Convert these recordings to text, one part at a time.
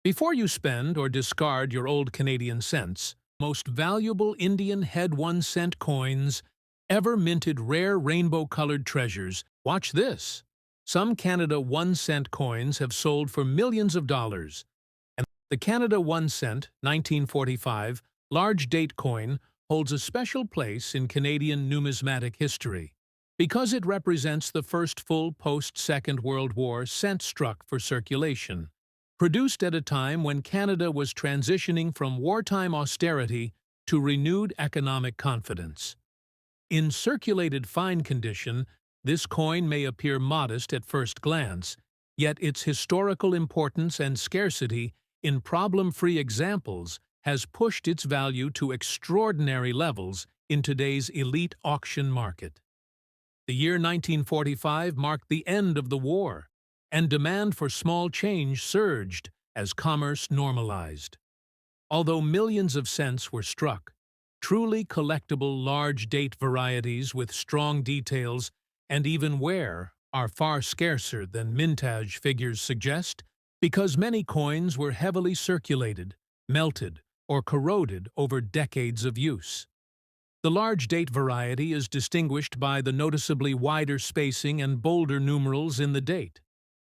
Before you spend or discard your old Canadian cents, most valuable Indian head 1 cent coins ever minted rare rainbow-colored treasures. Watch this. Some Canada 1 cent coins have sold for millions of dollars, and the Canada 1 cent, 1945, large date coin holds a special place in Canadian numismatic history because it represents the first full post-Second World War cent struck for circulation. Produced at a time when Canada was transitioning from wartime austerity to renewed economic confidence. In circulated fine condition, this coin may appear modest at first glance, yet its historical importance and scarcity in problem-free examples has pushed its value to extraordinary levels in today's elite auction market. The year 1945 marked the end of the war, and demand for small change surged as commerce normalized. Although millions of cents were struck, truly collectible large date varieties with strong details and even wear are far scarcer than mintage figures suggest, because many coins were heavily circulated, melted, or corroded over decades of use. The large date variety is distinguished by the noticeably wider spacing and bolder numerals in the date,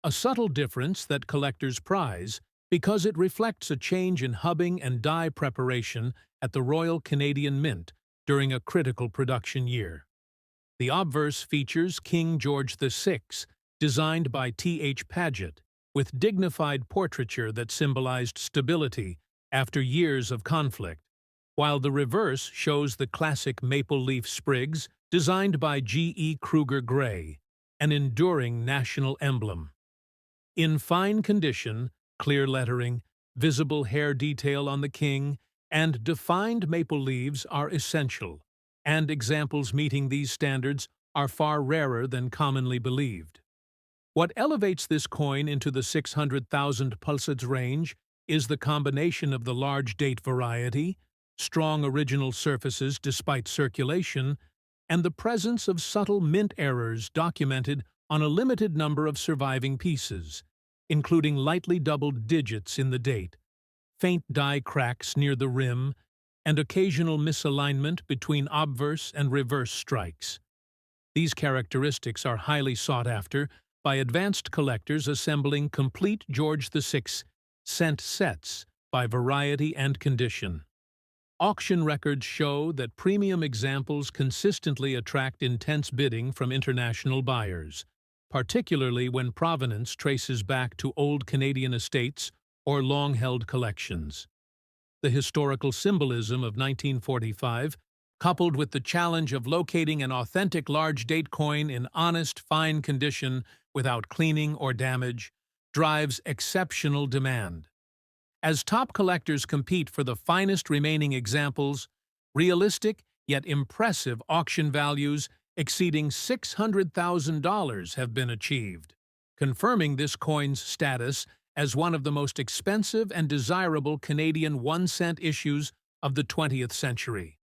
a subtle difference that collectors prize because it reflects a change in hubbing and die preparation at the Royal Canadian Mint during a critical production year. The obverse features King George VI, designed by T.H. Paget, with dignified portraiture that symbolized stability after years of conflict, while the reverse shows the classic maple leaf sprigs designed by G.E. Kruger Gray, an enduring national emblem. In fine condition, clear lettering, visible hair detail on the king, and defined maple leaves are essential, and examples meeting these standards are far rarer than commonly believed. What elevates this coin into the 600,000 pulseds range is the combination of the large date variety, strong original surfaces despite circulation, and the presence of subtle mint errors documented on a limited number of surviving pieces, including lightly doubled digits in the date, faint die cracks near the rim, and occasional misalignment between obverse and reverse strikes. These characteristics are highly sought after by advanced collectors assembling complete George VI cent sets by variety and condition. Auction records show that premium examples consistently attract intense bidding from international buyers, particularly when provenance traces back to old Canadian estates or long-held collections. The historical symbolism of 1945, coupled with the challenge of locating an authentic large date coin in honest, fine condition without cleaning or damage, drives exceptional demand. As top collectors compete for the finest remaining examples, realistic yet impressive auction values exceeding $600,000 have been achieved, confirming this coin's status as one of the most expensive and desirable Canadian 1 cent issues of the 20th century.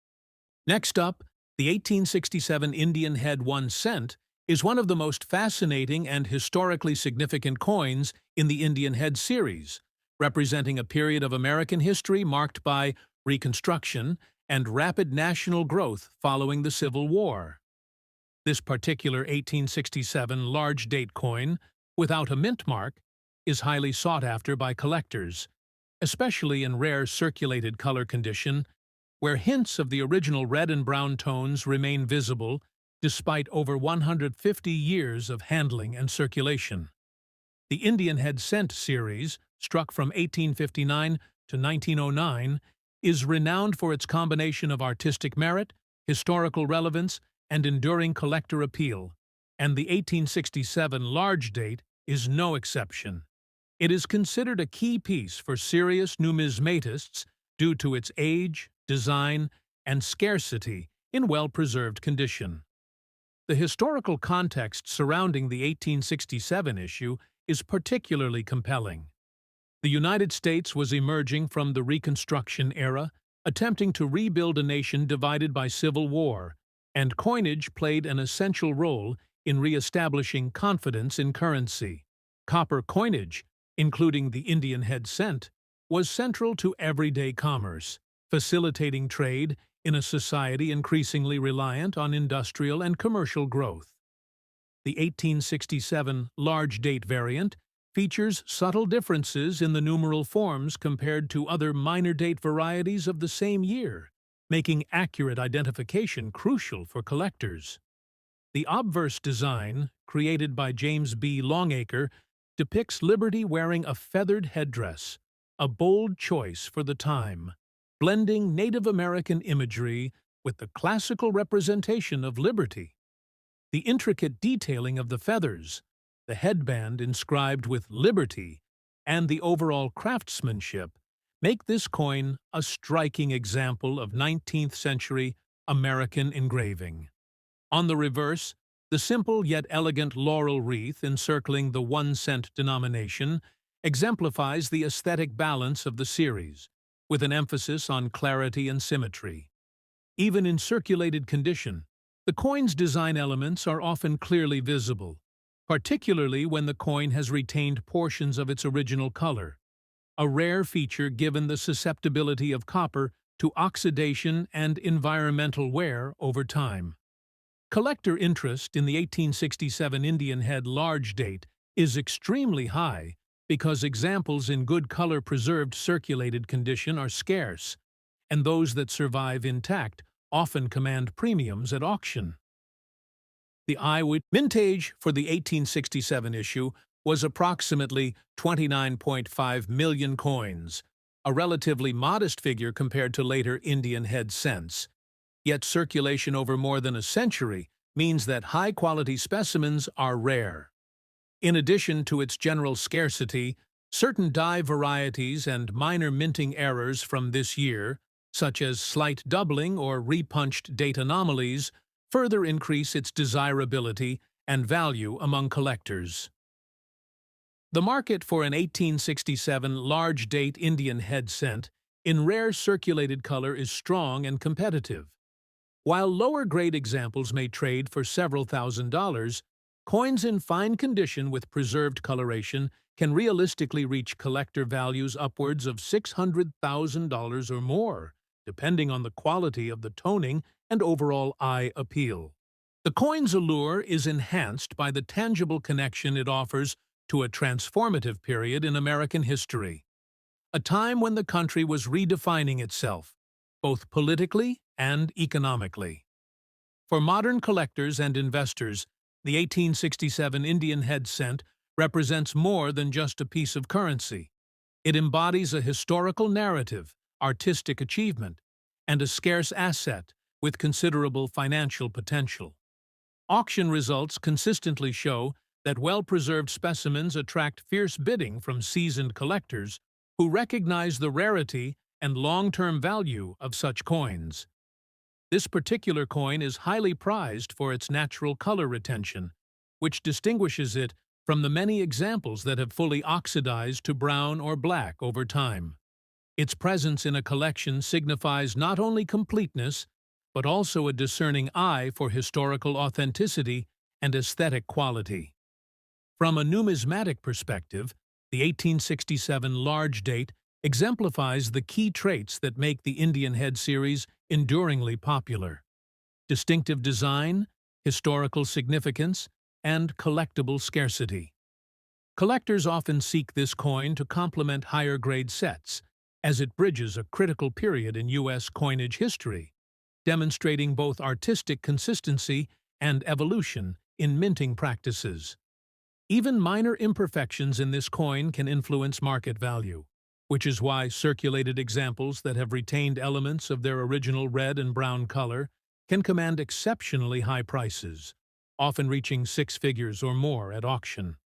Next up, the 1867 Indian head 1 cent is one of the most fascinating and historically significant coins in the Indian head series, representing a period of American history marked by Reconstruction and rapid national growth following the Civil War. This particular 1867 large date coin, without a mint mark, is highly sought after by collectors, especially in rare circulated color condition, where hints of the original red and brown tones remain visible despite over 150 years of handling and circulation. The Indian head cent series, struck from 1859 to 1909, is renowned for its combination of artistic merit, historical relevance, and enduring collector appeal, and the 1867 large date is no exception. It is considered a key piece for serious numismatists due to its age, design, and scarcity in well-preserved condition. The historical context surrounding the 1867 issue is particularly compelling. The United States was emerging from the Reconstruction era, attempting to rebuild a nation divided by civil war, and coinage played an essential role in re-establishing confidence in currency. Copper coinage, including the Indian head cent, was central to everyday commerce, facilitating trade in a society increasingly reliant on industrial and commercial growth. The 1867 large date variant features subtle differences in the numeral forms compared to other minor date varieties of the same year, making accurate identification crucial for collectors. The obverse design, created by James B. Longacre, depicts Liberty wearing a feathered headdress, a bold choice for the time, blending Native American imagery with the classical representation of liberty. The intricate detailing of the feathers, the headband inscribed with "Liberty," and the overall craftsmanship make this coin a striking example of 19th-century American engraving. On the reverse, the simple yet elegant laurel wreath encircling the 1-cent denomination exemplifies the aesthetic balance of the series, with an emphasis on clarity and symmetry. Even in circulated condition, the coin's design elements are often clearly visible, particularly when the coin has retained portions of its original color, a rare feature given the susceptibility of copper to oxidation and environmental wear over time. Collector interest in the 1867 Indian head large date is extremely high because examples in good color-preserved circulated condition are scarce, and those that survive intact often command premiums at auction. The eyewitness mintage for the 1867 issue was approximately 29.5 million coins, a relatively modest figure compared to later Indian head cents. Yet circulation over more than a century means that high-quality specimens are rare. In addition to its general scarcity, certain die varieties and minor minting errors from this year, such as slight doubling or repunched date anomalies, further increase its desirability and value among collectors. The market for an 1867 large-date Indian head cent in rare circulated color is strong and competitive. While lower-grade examples may trade for several $1,000s, coins in fine condition with preserved coloration can realistically reach collector values upwards of $600,000 or more, depending on the quality of the toning and overall eye appeal. The coin's allure is enhanced by the tangible connection it offers to a transformative period in American history, a time when the country was redefining itself, both politically and economically. For modern collectors and investors, the 1867 Indian head cent represents more than just a piece of currency. It embodies a historical narrative, artistic achievement, and a scarce asset with considerable financial potential. Auction results consistently show that well-preserved specimens attract fierce bidding from seasoned collectors who recognize the rarity and long-term value of such coins. This particular coin is highly prized for its natural color retention, which distinguishes it from the many examples that have fully oxidized to brown or black over time. Its presence in a collection signifies not only completeness, but also a discerning eye for historical authenticity and aesthetic quality. From a numismatic perspective, the 1867 large date exemplifies the key traits that make the Indian head series enduringly popular: distinctive design, historical significance, and collectible scarcity. Collectors often seek this coin to complement higher-grade sets, as it bridges a critical period in U.S. coinage history, demonstrating both artistic consistency and evolution in minting practices. Even minor imperfections in this coin can influence market value, which is why circulated examples that have retained elements of their original red and brown color can command exceptionally high prices, often reaching six figures or more at auction.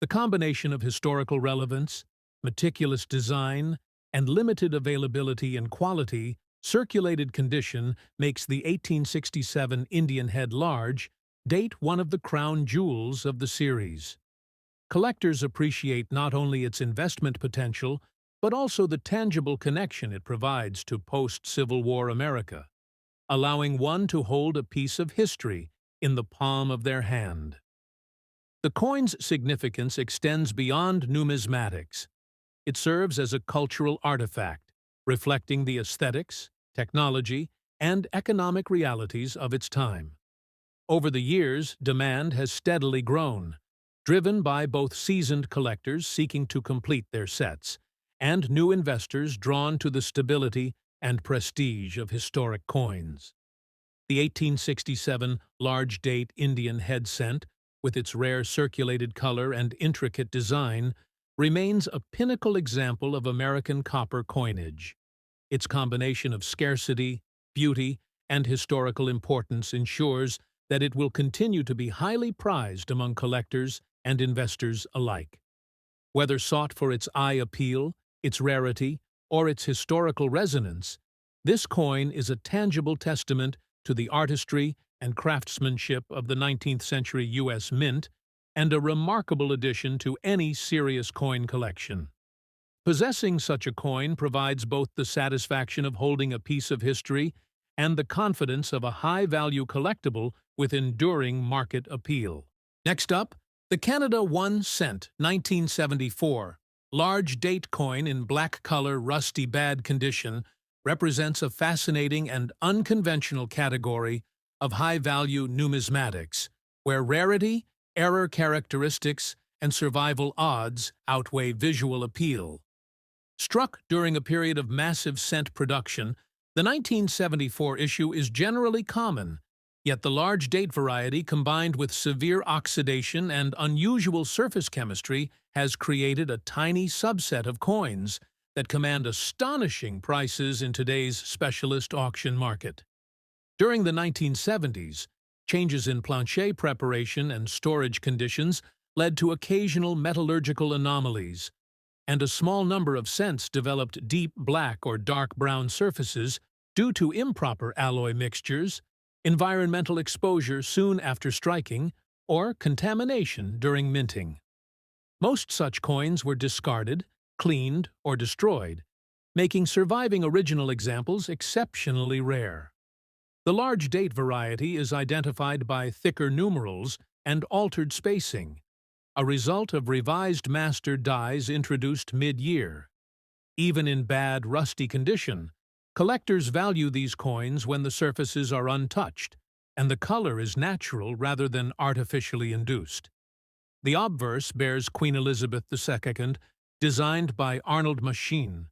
The combination of historical relevance, meticulous design, and limited availability and quality, circulated condition makes the 1867 Indian head large date one of the crown jewels of the series. Collectors appreciate not only its investment potential, but also the tangible connection it provides to post-Civil War America, allowing one to hold a piece of history in the palm of their hand. The coin's significance extends beyond numismatics. it serves as a cultural artifact, reflecting the aesthetics, technology, and economic realities of its time. Over the years, demand has steadily grown, driven by both seasoned collectors seeking to complete their sets and new investors drawn to the stability and prestige of historic coins. The 1867 large-date Indian head cent, with its rare circulated color and intricate design, remains a pinnacle example of American copper coinage. Its combination of scarcity, beauty, and historical importance ensures that it will continue to be highly prized among collectors and investors alike. Whether sought for its eye appeal, its rarity, or its historical resonance, this coin is a tangible testament to the artistry and craftsmanship of the 19th century U.S. Mint and a remarkable addition to any serious coin collection. Possessing such a coin provides both the satisfaction of holding a piece of history and the confidence of a high-value collectible with enduring market appeal. Next up, the Canada 1 cent 1974 large date coin in black color rusty bad condition represents a fascinating and unconventional category of high-value numismatics, where rarity, error characteristics, and survival odds outweigh visual appeal. Struck during a period of massive cent production, the 1974 issue is generally common, yet the large date variety combined with severe oxidation and unusual surface chemistry has created a tiny subset of coins that command astonishing prices in today's specialist auction market. During the 1970s, changes in plancher preparation and storage conditions led to occasional metallurgical anomalies, and a small number of cents developed deep black or dark brown surfaces due to improper alloy mixtures, environmental exposure soon after striking, or contamination during minting. Most such coins were discarded, cleaned, or destroyed, making surviving original examples exceptionally rare. The large date variety is identified by thicker numerals and altered spacing, a result of revised master dies introduced mid-year. Even in bad, rusty condition, collectors value these coins when the surfaces are untouched and the color is natural rather than artificially induced. The obverse bears Queen Elizabeth II, designed by Arnold Machine,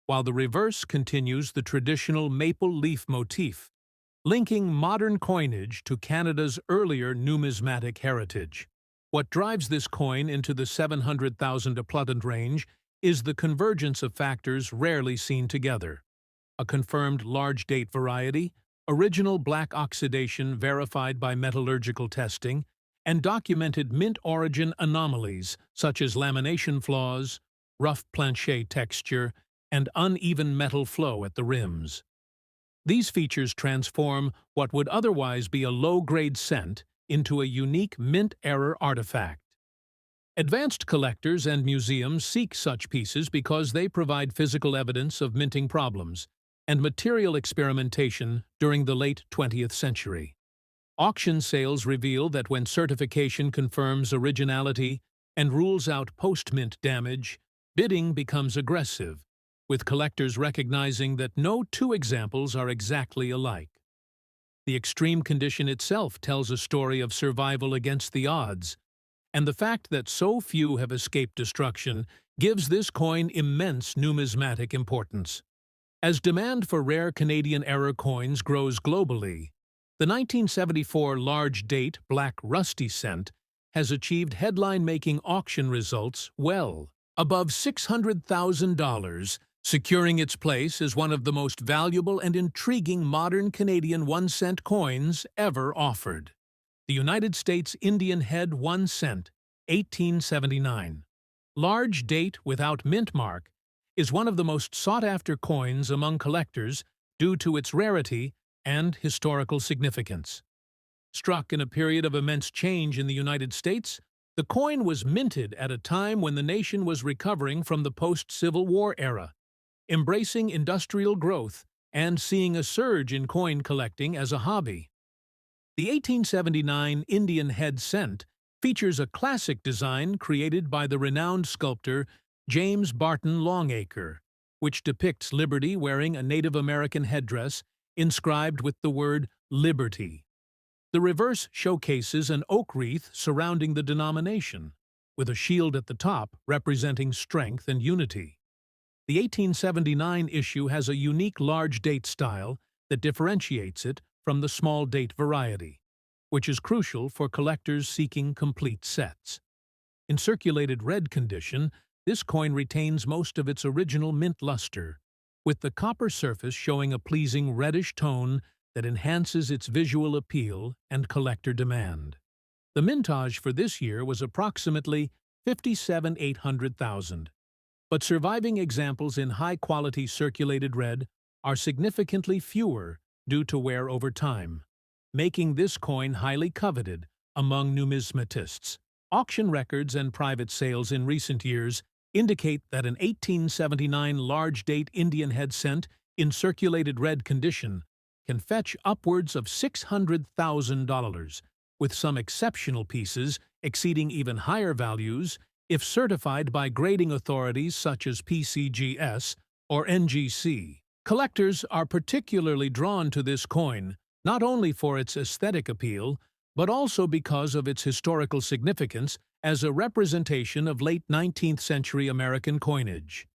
while the reverse continues the traditional maple leaf motif, linking modern coinage to Canada's earlier numismatic heritage. What drives this coin into the 700,000 applaudant range is the convergence of factors rarely seen together: a confirmed large date variety, original black oxidation verified by metallurgical testing, and documented mint origin anomalies such as lamination flaws, rough plancher texture, and uneven metal flow at the rims. These features transform what would otherwise be a low-grade cent into a unique mint-era artifact. Advanced collectors and museums seek such pieces because they provide physical evidence of minting problems and material experimentation during the late 20th century. Auction sales reveal that when certification confirms originality and rules out post-mint damage, bidding becomes aggressive, with collectors recognizing that no two examples are exactly alike. The extreme condition itself tells a story of survival against the odds, and the fact that so few have escaped destruction gives this coin immense numismatic importance. As demand for rare Canadian-era coins grows globally, the 1974 large-date black rusty cent has achieved headline-making auction results well above $600,000, securing its place as one of the most valuable and intriguing modern Canadian 1 cent coins ever offered. The United States Indian Head 1 cent, 1879. Large date without mint mark is one of the most sought-after coins among collectors due to its rarity and historical significance. Struck in a period of immense change in the United States, the coin was minted at a time when the nation was recovering from the post-Civil War era, embracing industrial growth and seeing a surge in coin collecting as a hobby. The 1879 Indian Head cent features a classic design created by the renowned sculptor James Barton Longacre, which depicts Liberty wearing a Native American headdress inscribed with the word Liberty. The reverse showcases an oak wreath surrounding the denomination, with a shield at the top representing strength and unity. The 1879 issue has a unique large date style that differentiates it from the small date variety, which is crucial for collectors seeking complete sets. In circulated red condition, this coin retains most of its original mint luster, with the copper surface showing a pleasing reddish tone that enhances its visual appeal and collector demand. The mintage for this year was approximately 57,800,000, but surviving examples in high-quality circulated red are significantly fewer due to wear over time, making this coin highly coveted among numismatists. Auction records and private sales in recent years indicate that an 1879 large-date Indian head cent in circulated red condition can fetch upwards of $600,000, with some exceptional pieces exceeding even higher values if certified by grading authorities such as PCGS or NGC. Collectors are particularly drawn to this coin, not only for its aesthetic appeal, but also because of its historical significance as a representation of late 19th century American coinage.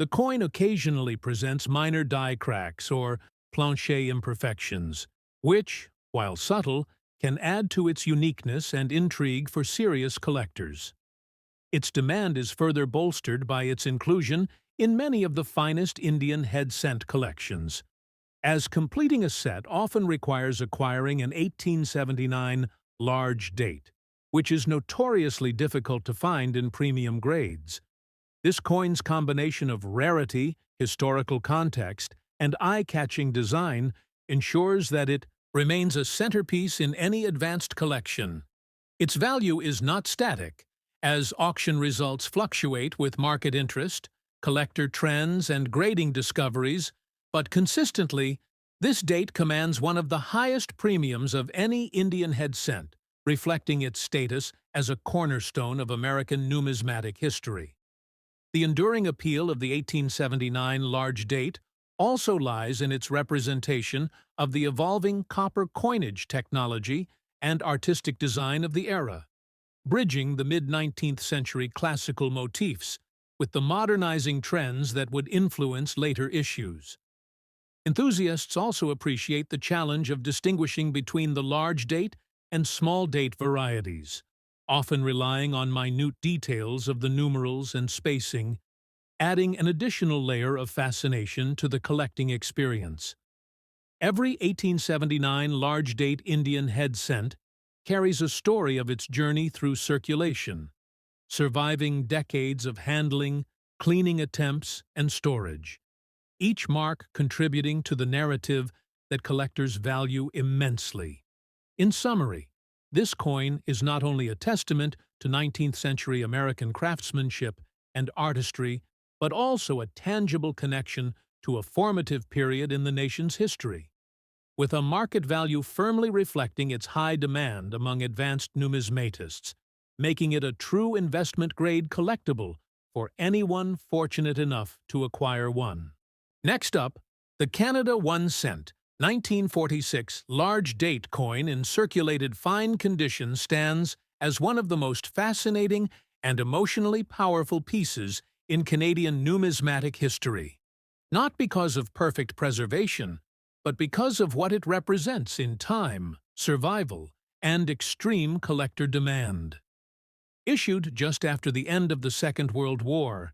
The coin occasionally presents minor die cracks or plancher imperfections, which, while subtle, can add to its uniqueness and intrigue for serious collectors. Its demand is further bolstered by its inclusion in many of the finest Indian head cent collections, as completing a set often requires acquiring an 1879 large date, which is notoriously difficult to find in premium grades. This coin's combination of rarity, historical context, and eye-catching design ensures that it remains a centerpiece in any advanced collection. Its value is not static, as auction results fluctuate with market interest, collector trends, and grading discoveries, but consistently, this date commands one of the highest premiums of any Indian head cent, reflecting its status as a cornerstone of American numismatic history. The enduring appeal of the 1879 large date also lies in its representation of the evolving copper coinage technology and artistic design of the era, bridging the mid-19th century classical motifs with the modernizing trends that would influence later issues. Enthusiasts also appreciate the challenge of distinguishing between the large date and small date varieties, often relying on minute details of the numerals and spacing, adding an additional layer of fascination to the collecting experience. Every 1879 large-date Indian head cent carries a story of its journey through circulation, surviving decades of handling, cleaning attempts, and storage, each mark contributing to the narrative that collectors value immensely. In summary, this coin is not only a testament to 19th century American craftsmanship and artistry, but also a tangible connection to a formative period in the nation's history, with a market value firmly reflecting its high demand among advanced numismatists, making it a true investment-grade collectible for anyone fortunate enough to acquire one. Next up, the Canada 1 cent, 1946 large-date coin in circulated fine condition stands as one of the most fascinating and emotionally powerful pieces in Canadian numismatic history, not because of perfect preservation, but because of what it represents in time, survival, and extreme collector demand. Issued just after the end of the Second World War,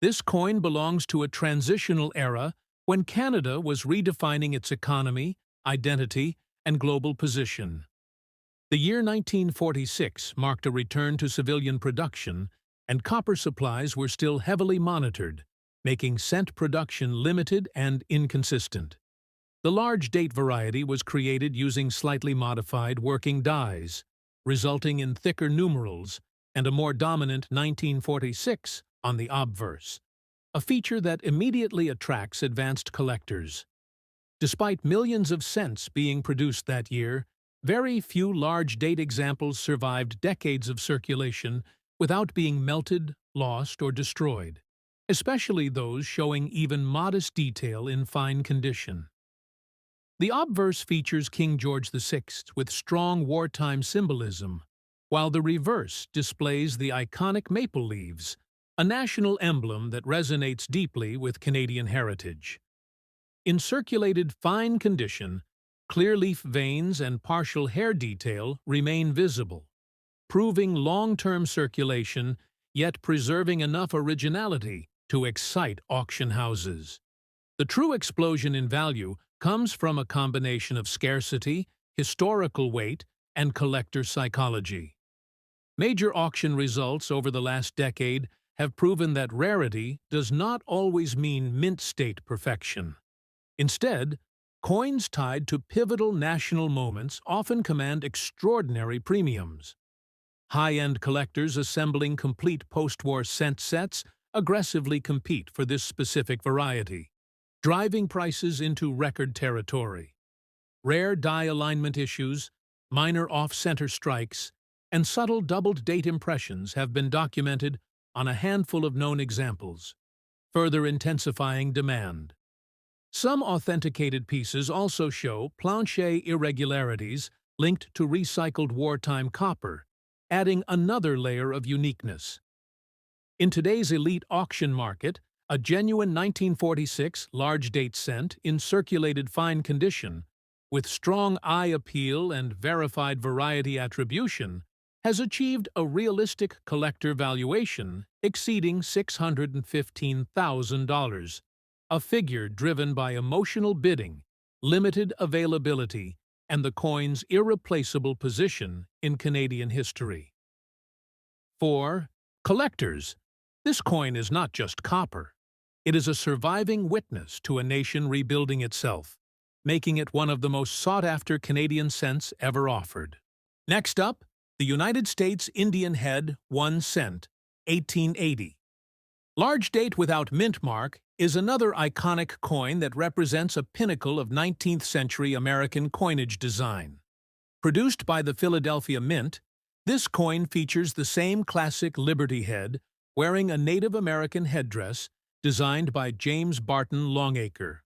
this coin belongs to a transitional era when Canada was redefining its economy, identity, and global position. The year 1946 marked a return to civilian production, and copper supplies were still heavily monitored, making cent production limited and inconsistent. The large date variety was created using slightly modified working dies, resulting in thicker numerals and a more dominant 1946 on the obverse, a feature that immediately attracts advanced collectors. Despite millions of cents being produced that year, very few large date examples survived decades of circulation without being melted, lost, or destroyed, especially those showing even modest detail in fine condition. The obverse features King George VI with strong wartime symbolism, while the reverse displays the iconic maple leaves, a national emblem that resonates deeply with Canadian heritage. In circulated fine condition, clear leaf veins and partial hair detail remain visible, proving long-term circulation yet preserving enough originality to excite auction houses. The true explosion in value comes from a combination of scarcity, historical weight, and collector psychology. Major auction results over the last decade have proven that rarity does not always mean mint-state perfection. Instead, coins tied to pivotal national moments often command extraordinary premiums. High-end collectors assembling complete post-war cent sets aggressively compete for this specific variety, driving prices into record territory. Rare die alignment issues, minor off-center strikes, and subtle doubled date impressions have been documented on a handful of known examples, further intensifying demand. Some authenticated pieces also show planche irregularities linked to recycled wartime copper, adding another layer of uniqueness. In today's elite auction market, a genuine 1946 large-date cent in circulated fine condition, with strong eye appeal and verified variety attribution, has achieved a realistic collector valuation exceeding $615,000, a figure driven by emotional bidding, limited availability, and the coin's irreplaceable position in Canadian history. 4. Collectors. This coin is not just copper. It is a surviving witness to a nation rebuilding itself, making it one of the most sought-after Canadian cents ever offered. Next up, the United States Indian Head 1 cent, 1880. Large date without mint mark is another iconic coin that represents a pinnacle of 19th-century American coinage design. Produced by the Philadelphia Mint, this coin features the same classic Liberty head wearing a Native American headdress designed by James Barton Longacre,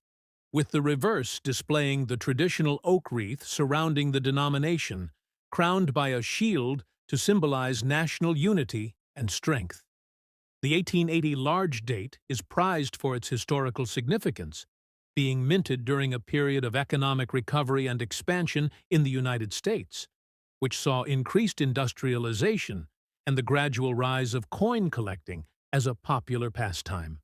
with the reverse displaying the traditional oak wreath surrounding the denomination, crowned by a shield to symbolize national unity and strength. The 1880 large date is prized for its historical significance, being minted during a period of economic recovery and expansion in the United States, which saw increased industrialization and the gradual rise of coin collecting as a popular pastime.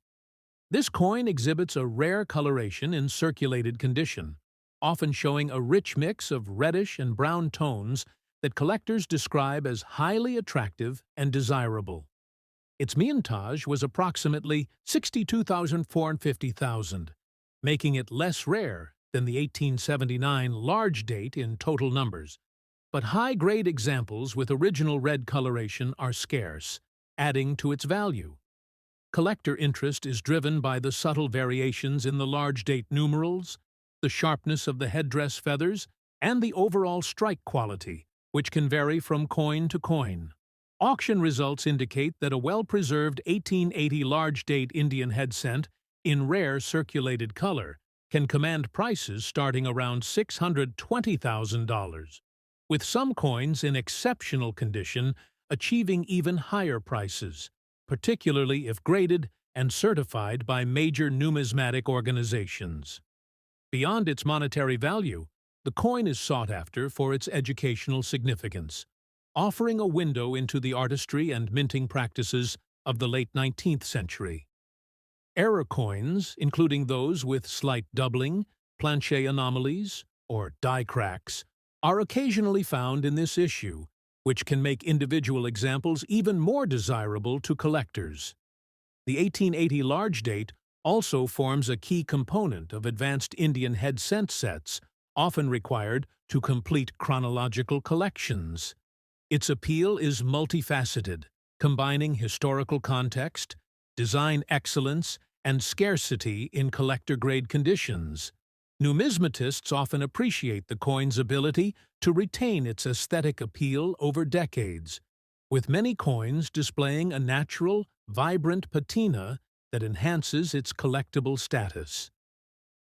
This coin exhibits a rare coloration in circulated condition, often showing a rich mix of reddish and brown tones that collectors describe as highly attractive and desirable. Its miantage was approximately $62,450, making it less rare than the 1879 large date in total numbers. But high-grade examples with original red coloration are scarce, adding to its value. Collector interest is driven by the subtle variations in the large date numerals, the sharpness of the headdress feathers, and the overall strike quality, which can vary from coin to coin. Auction results indicate that a well-preserved 1880 large date Indian head cent in rare circulated color can command prices starting around $620,000, with some coins in exceptional condition achieving even higher prices, particularly if graded and certified by major numismatic organizations. Beyond its monetary value, the coin is sought after for its educational significance, offering a window into the artistry and minting practices of the late 19th century. Error coins, including those with slight doubling, planche anomalies, or die cracks, are occasionally found in this issue, which can make individual examples even more desirable to collectors. The 1880 large date also forms a key component of advanced Indian head cent sets, often required to complete chronological collections. Its appeal is multifaceted, combining historical context, design excellence, and scarcity in collector-grade conditions. Numismatists often appreciate the coin's ability to retain its aesthetic appeal over decades, with many coins displaying a natural, vibrant patina that enhances its collectible status.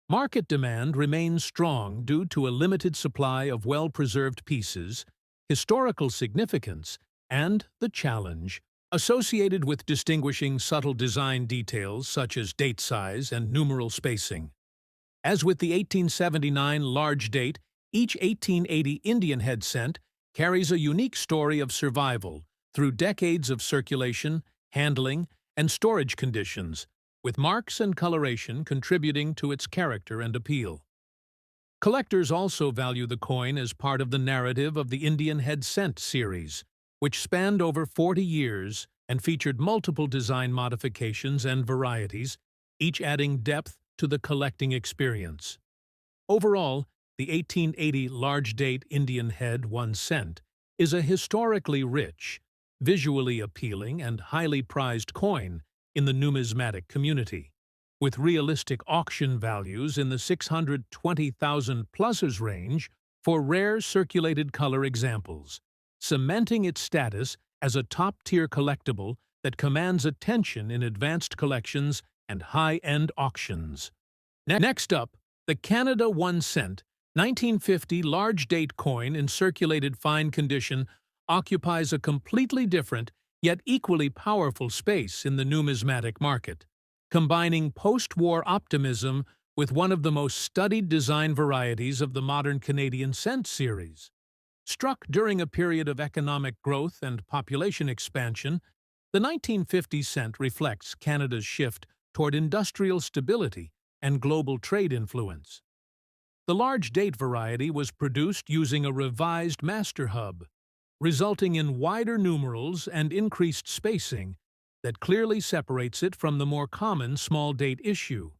Market demand remains strong due to a limited supply of well-preserved pieces, historical significance, and the challenge associated with distinguishing subtle design details such as date size and numeral spacing. As with the 1879 large date, each 1880 Indian head cent carries a unique story of survival through decades of circulation, handling, and storage conditions, with marks and coloration contributing to its character and appeal. Collectors also value the coin as part of the narrative of the Indian head cent series, which spanned over 40 years and featured multiple design modifications and varieties, each adding depth to the collecting experience. Overall, the 1880 large date Indian head 1 cent is a historically rich, visually appealing, and highly prized coin in the numismatic community, with realistic auction values in the 620,000 pluses range for rare circulated color examples, cementing its status as a top-tier collectible that commands attention in advanced collections and high-end auctions. Next up, the Canada 1 cent 1950 large date coin in circulated fine condition occupies a completely different yet equally powerful space in the numismatic market, combining post-war optimism with one of the most studied design varieties of the modern Canadian cent series. Struck during a period of economic growth and population expansion, the 1950 cent reflects Canada's shift toward industrial stability and global trade influence. The large date variety was produced using a revised master hub, resulting in wider numerals and increased spacing that clearly separates it from the more common small date issue.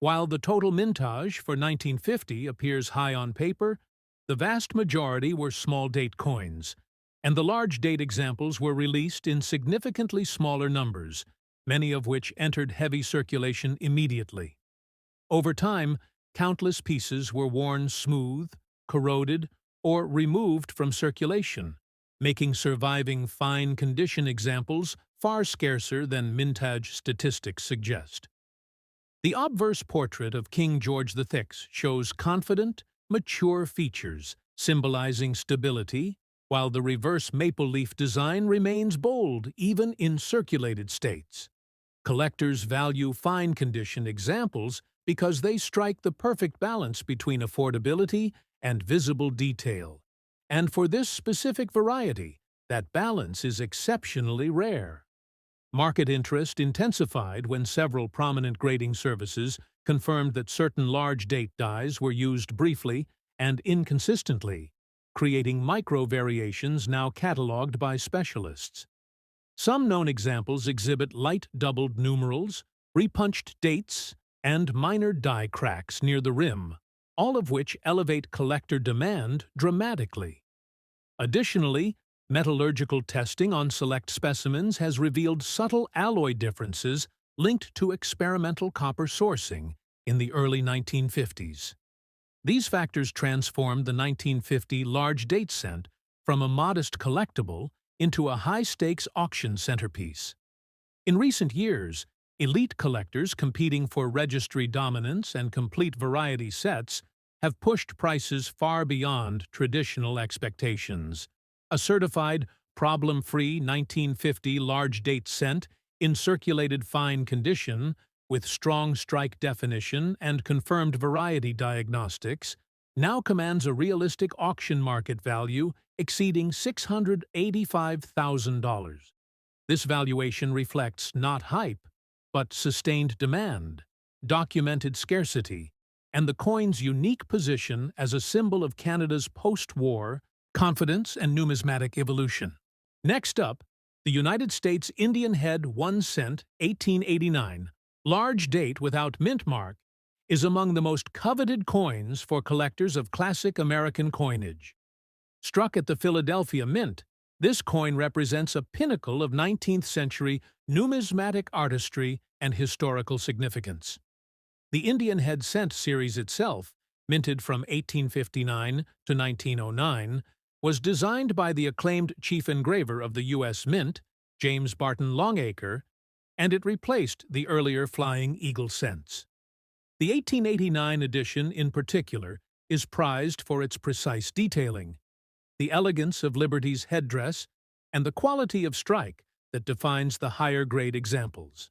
While the total mintage for 1950 appears high on paper, the vast majority were small date coins, and the large date examples were released in significantly smaller numbers, many of which entered heavy circulation immediately. Over time, countless pieces were worn smooth, corroded, or removed from circulation, making surviving fine condition examples far scarcer than mintage statistics suggest. The obverse portrait of King George VI shows confident, mature features, symbolizing stability, while the reverse maple leaf design remains bold even in circulated states. Collectors value fine condition examples because they strike the perfect balance between affordability and visible detail. And for this specific variety, that balance is exceptionally rare. Market interest intensified when several prominent grading services confirmed that certain large date dies were used briefly and inconsistently, creating micro-variations now catalogued by specialists. Some known examples exhibit light doubled numerals, repunched dates, and minor die cracks near the rim, all of which elevate collector demand dramatically. Additionally, metallurgical testing on select specimens has revealed subtle alloy differences linked to experimental copper sourcing in the early 1950s. These factors transformed the 1950 large date cent from a modest collectible into a high-stakes auction centerpiece. In recent years, elite collectors competing for registry dominance and complete variety sets have pushed prices far beyond traditional expectations. A certified, problem-free 1950 large date cent in circulated fine condition with strong strike definition and confirmed variety diagnostics now commands a realistic auction market value exceeding $685,000. This valuation reflects not hype, but sustained demand, documented scarcity, and the coin's unique position as a symbol of Canada's post-war confidence and numismatic evolution. Next up, the United States Indian head 1 cent 1889, large date without mint mark, is among the most coveted coins for collectors of classic American coinage. Struck at the Philadelphia Mint, this coin represents a pinnacle of 19th-century numismatic artistry and historical significance. The Indian head cent series itself, minted from 1859 to 1909, was designed by the acclaimed chief engraver of the U.S. Mint, James Barton Longacre, and it replaced the earlier Flying Eagle cents. The 1889 edition, in particular, is prized for its precise detailing, the elegance of Liberty's headdress, and the quality of strike that defines the higher-grade examples.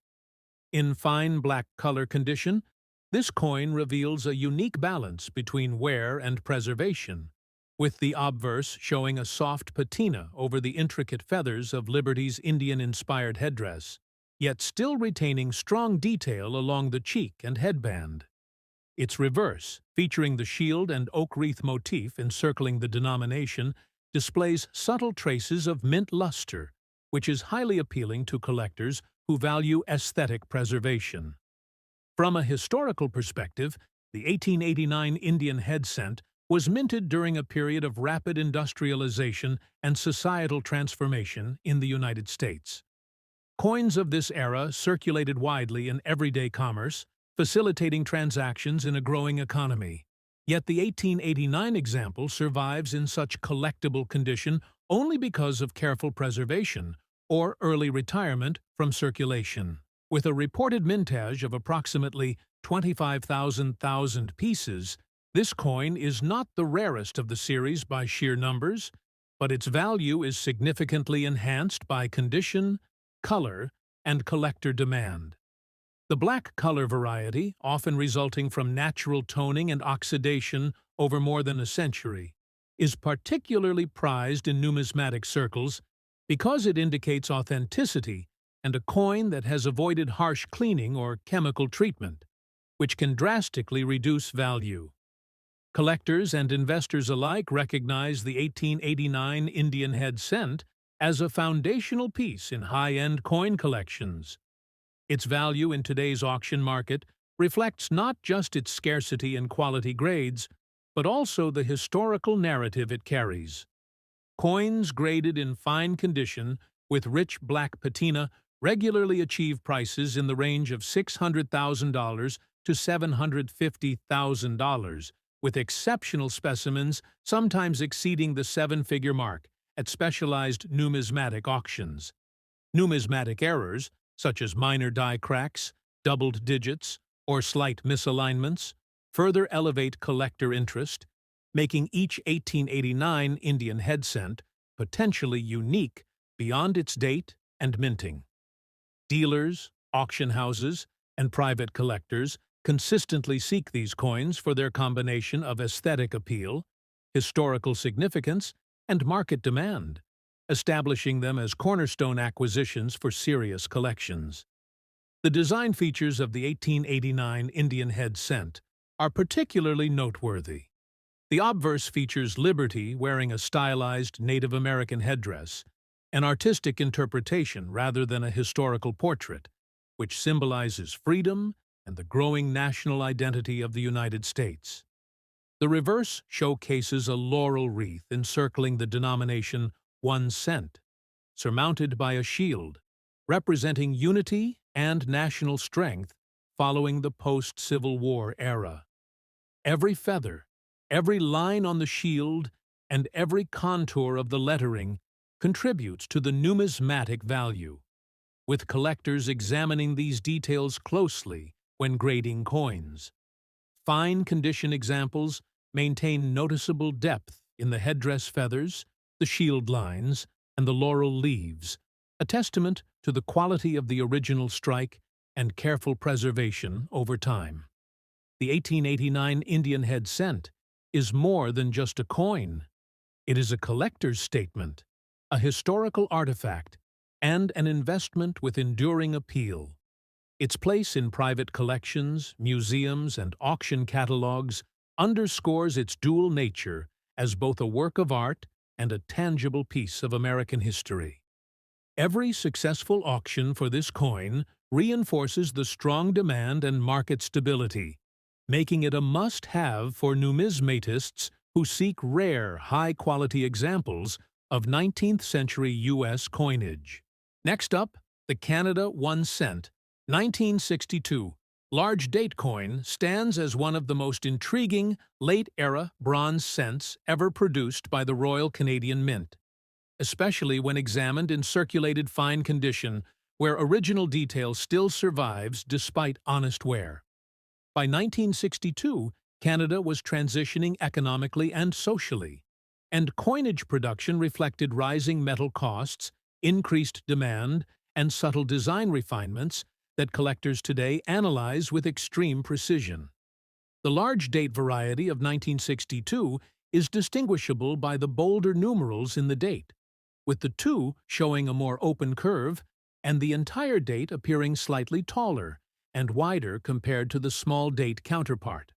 In fine black color condition, this coin reveals a unique balance between wear and preservation, with the obverse showing a soft patina over the intricate feathers of Liberty's Indian-inspired headdress, yet still retaining strong detail along the cheek and headband. Its reverse, featuring the shield and oak wreath motif encircling the denomination, displays subtle traces of mint luster, which is highly appealing to collectors who value aesthetic preservation. From a historical perspective, the 1889 Indian head cent was minted during a period of rapid industrialization and societal transformation in the United States. Coins of this era circulated widely in everyday commerce, facilitating transactions in a growing economy. Yet the 1889 example survives in such collectible condition only because of careful preservation or early retirement from circulation. With a reported mintage of approximately 25,000 pieces, this coin is not the rarest of the series by sheer numbers, but its value is significantly enhanced by condition, color, and collector demand. The black color variety, often resulting from natural toning and oxidation over more than a century, is particularly prized in numismatic circles because it indicates authenticity and a coin that has avoided harsh cleaning or chemical treatment, which can drastically reduce value. Collectors and investors alike recognize the 1889 Indian head cent as a foundational piece in high-end coin collections. Its value in today's auction market reflects not just its scarcity and quality grades, but also the historical narrative it carries. Coins graded in fine condition with rich black patina regularly achieve prices in the range of $600,000 to $750,000, with exceptional specimens sometimes exceeding the seven-figure mark at specialized numismatic auctions. Numismatic errors, such as minor die cracks, doubled digits, or slight misalignments, further elevate collector interest, making each 1889 Indian head cent potentially unique beyond its date and minting. Dealers, auction houses, and private collectors consistently seek these coins for their combination of aesthetic appeal, historical significance, and market demand, establishing them as cornerstone acquisitions for serious collections. The design features of the 1889 Indian head cent are particularly noteworthy. The obverse features Liberty wearing a stylized Native American headdress, an artistic interpretation rather than a historical portrait, which symbolizes freedom and the growing national identity of the United States. The reverse showcases a laurel wreath encircling the denomination 1 cent, surmounted by a shield, representing unity and national strength following the post-Civil War era. Every feather, every line on the shield, and every contour of the lettering contributes to the numismatic value, with collectors examining these details closely when grading coins. Fine condition examples maintain noticeable depth in the headdress feathers, the shield lines, and the laurel leaves, a testament to the quality of the original strike and careful preservation over time. The 1889 Indian head cent is more than just a coin. It is a collector's statement, a historical artifact, and an investment with enduring appeal. Its place in private collections, museums, and auction catalogs underscores its dual nature as both a work of art and a tangible piece of American history. Every successful auction for this coin reinforces the strong demand and market stability, making it a must-have for numismatists who seek rare, high-quality examples of 19th-century U.S. coinage. Next up, the Canada 1 cent, 1962, Large date coin stands as one of the most intriguing late-era bronze cents ever produced by the Royal Canadian Mint, especially when examined in circulated fine condition where original detail still survives despite honest wear. By 1962, Canada was transitioning economically and socially, and coinage production reflected rising metal costs, increased demand, and subtle design refinements that collectors today analyze with extreme precision. The large date variety of 1962 is distinguishable by the bolder numerals in the date, with the 2 showing a more open curve and the entire date appearing slightly taller and wider compared to the small date counterpart.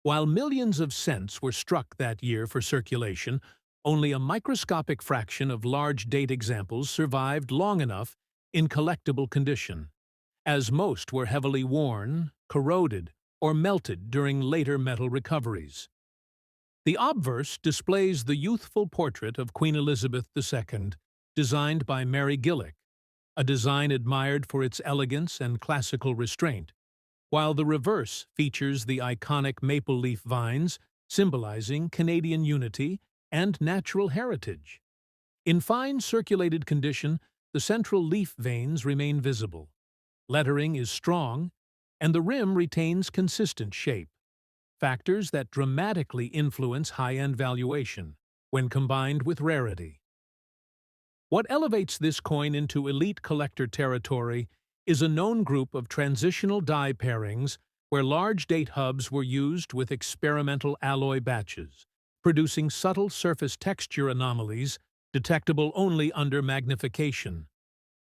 While millions of cents were struck that year for circulation, only a microscopic fraction of large date examples survived long enough in collectible condition, as most were heavily worn, corroded, or melted during later metal recoveries. The obverse displays the youthful portrait of Queen Elizabeth II, designed by Mary Gillick, a design admired for its elegance and classical restraint, while the reverse features the iconic maple leaf vines, symbolizing Canadian unity and natural heritage. In fine circulated condition, the central leaf veins remain visible. Lettering is strong, and the rim retains consistent shape, factors that dramatically influence high-end valuation when combined with rarity. What elevates this coin into elite collector territory is a known group of transitional die pairings where large date hubs were used with experimental alloy batches, producing subtle surface texture anomalies detectable only under magnification.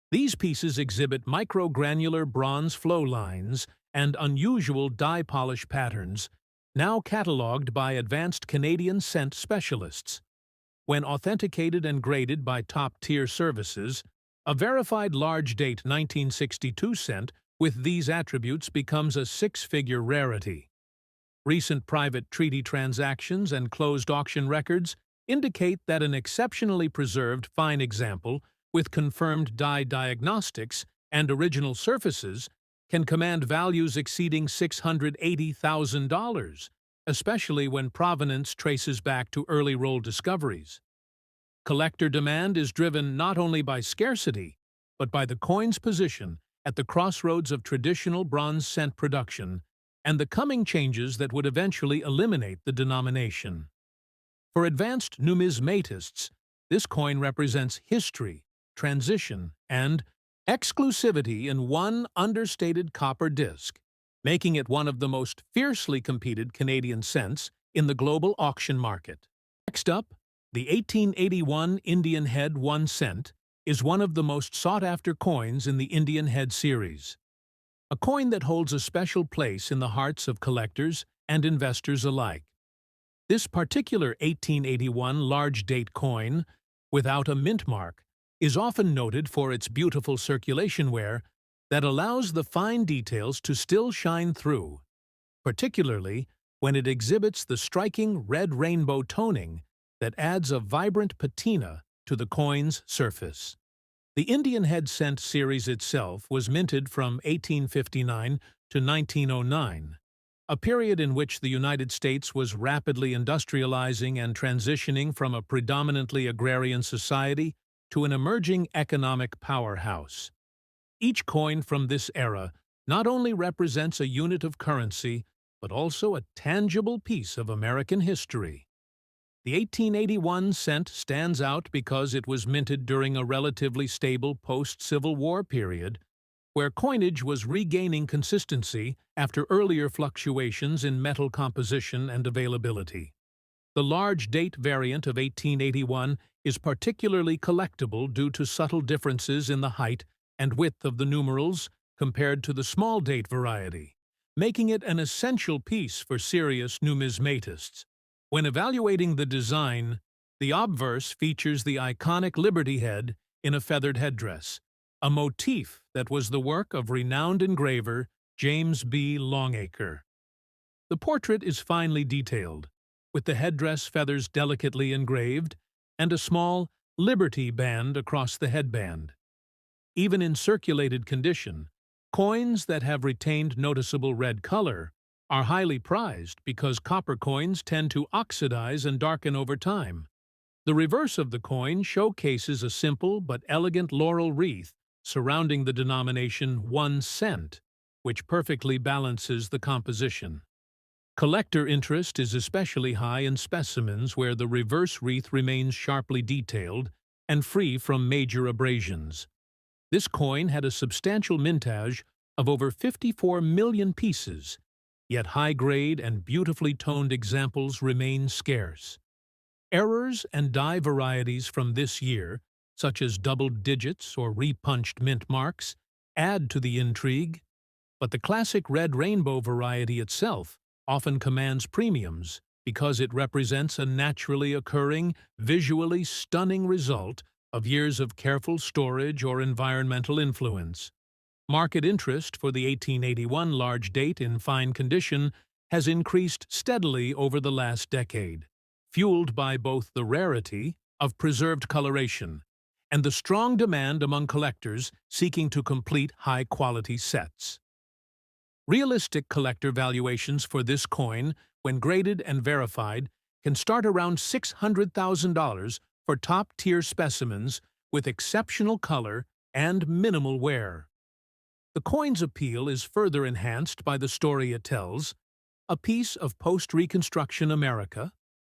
These pieces exhibit microgranular bronze flow lines and unusual die polish patterns, now catalogued by advanced Canadian cent specialists. When authenticated and graded by top-tier services, a verified large-date 1962 cent with these attributes becomes a six-figure rarity. Recent private treaty transactions and closed auction records indicate that an exceptionally preserved fine example with confirmed die diagnostics and original surfaces can command values exceeding $680,000, especially when provenance traces back to early roll discoveries. Collector demand is driven not only by scarcity, but by the coin's position at the crossroads of traditional bronze cent production and the coming changes that would eventually eliminate the denomination. For advanced numismatists, this coin represents history, transition, and exclusivity in one understated copper disc, making it one of the most fiercely competed Canadian cents in the global auction market. Next up, the 1881 Indian Head 1 cent is one of the most sought-after coins in the Indian Head series, a coin that holds a special place in the hearts of collectors and investors alike. This particular 1881 large-date coin, without a mint mark, is often noted for its beautiful circulation wear that allows the fine details to still shine through, particularly when it exhibits the striking red rainbow toning that adds a vibrant patina to the coin's surface. The Indian Head cent series itself was minted from 1859 to 1909, a period in which the United States was rapidly industrializing and transitioning from a predominantly agrarian society to an emerging economic powerhouse. Each coin from this era not only represents a unit of currency, but also a tangible piece of American history. The 1881 cent stands out because it was minted during a relatively stable post-Civil War period, where coinage was regaining consistency after earlier fluctuations in metal composition and availability. The large date variant of 1881 is particularly collectible due to subtle differences in the height and width of the numerals compared to the small date variety, making it an essential piece for serious numismatists. When evaluating the design, the obverse features the iconic Liberty Head in a feathered headdress, a motif that was the work of renowned engraver James B. Longacre. The portrait is finely detailed, with the headdress feathers delicately engraved and a small Liberty band across the headband. Even in circulated condition, Coins that have retained noticeable red color are highly prized because copper coins tend to oxidize and darken over time. The reverse of the coin showcases a simple but elegant laurel wreath surrounding the denomination 1 cent, which perfectly balances the composition. Collector interest is especially high in specimens where the reverse wreath remains sharply detailed and free from major abrasions. This coin had a substantial mintage of over 54 million pieces, yet high-grade and beautifully toned examples remain scarce. Errors and die varieties from this year, such as doubled digits or repunched mint marks, add to the intrigue, but the classic red rainbow variety itself often commands premiums because it represents a naturally occurring, visually stunning result of years of careful storage or environmental influence. Market interest for the 1881 large date in fine condition has increased steadily over the last decade, fueled by both the rarity of preserved coloration and the strong demand among collectors seeking to complete high-quality sets. Realistic collector valuations for this coin, when graded and verified, can start around $600,000 for top-tier specimens with exceptional color and minimal wear. The coin's appeal is further enhanced by the story it tells, a piece of post-Reconstruction America,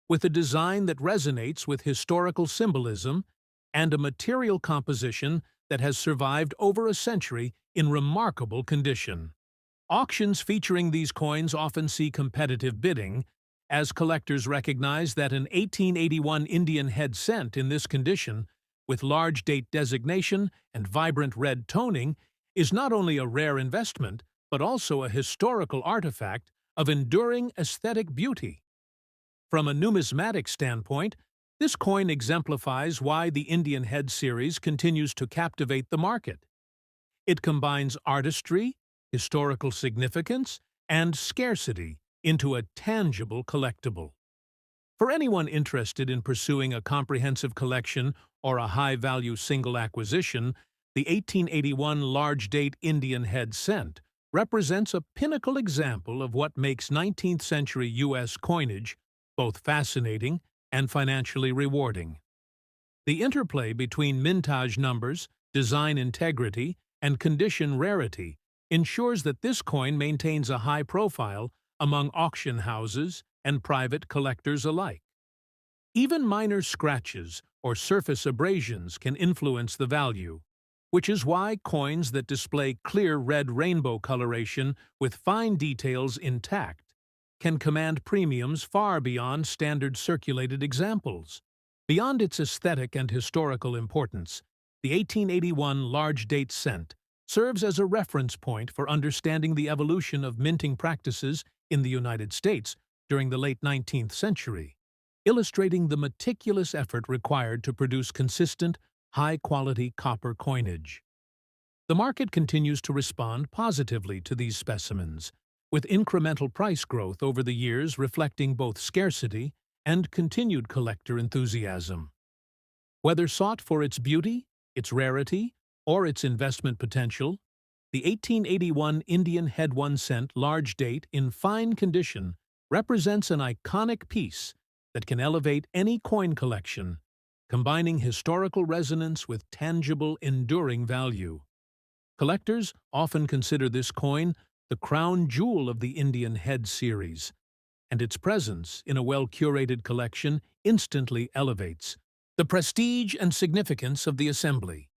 with a design that resonates with historical symbolism and a material composition that has survived over a century in remarkable condition. Auctions featuring these coins often see competitive bidding, as collectors recognize that an 1881 Indian head cent in this condition, with large date designation and vibrant red toning, is not only a rare investment, but also a historical artifact of enduring aesthetic beauty. From a numismatic standpoint, this coin exemplifies why the Indian head series continues to captivate the market. It combines artistry, historical significance, and scarcity into a tangible collectible. For anyone interested in pursuing a comprehensive collection or a high-value single acquisition, the 1881 large-date Indian head cent represents a pinnacle example of what makes 19th-century U.S. coinage both fascinating and financially rewarding. The interplay between mintage numbers, design integrity, and condition rarity ensures that this coin maintains a high profile among auction houses and private collectors alike. Even minor scratches or surface abrasions can influence the value, which is why coins that display clear red rainbow coloration with fine details intact can command premiums far beyond standard circulated examples. Beyond its aesthetic and historical importance, the 1881 large date cent serves as a reference point for understanding the evolution of minting practices in the United States during the late 19th century, illustrating the meticulous effort required to produce consistent, high-quality copper coinage. The market continues to respond positively to these specimens, with incremental price growth over the years reflecting both scarcity and continued collector enthusiasm. Whether sought for its beauty, its rarity, or its investment potential, the 1881 Indian head 1 cent large date in fine condition represents an iconic piece that can elevate any coin collection, combining historical resonance with tangible, enduring value. Collectors often consider this coin the crown jewel of the Indian head series, and its presence in a well-curated collection instantly elevates the prestige and significance of the assembly.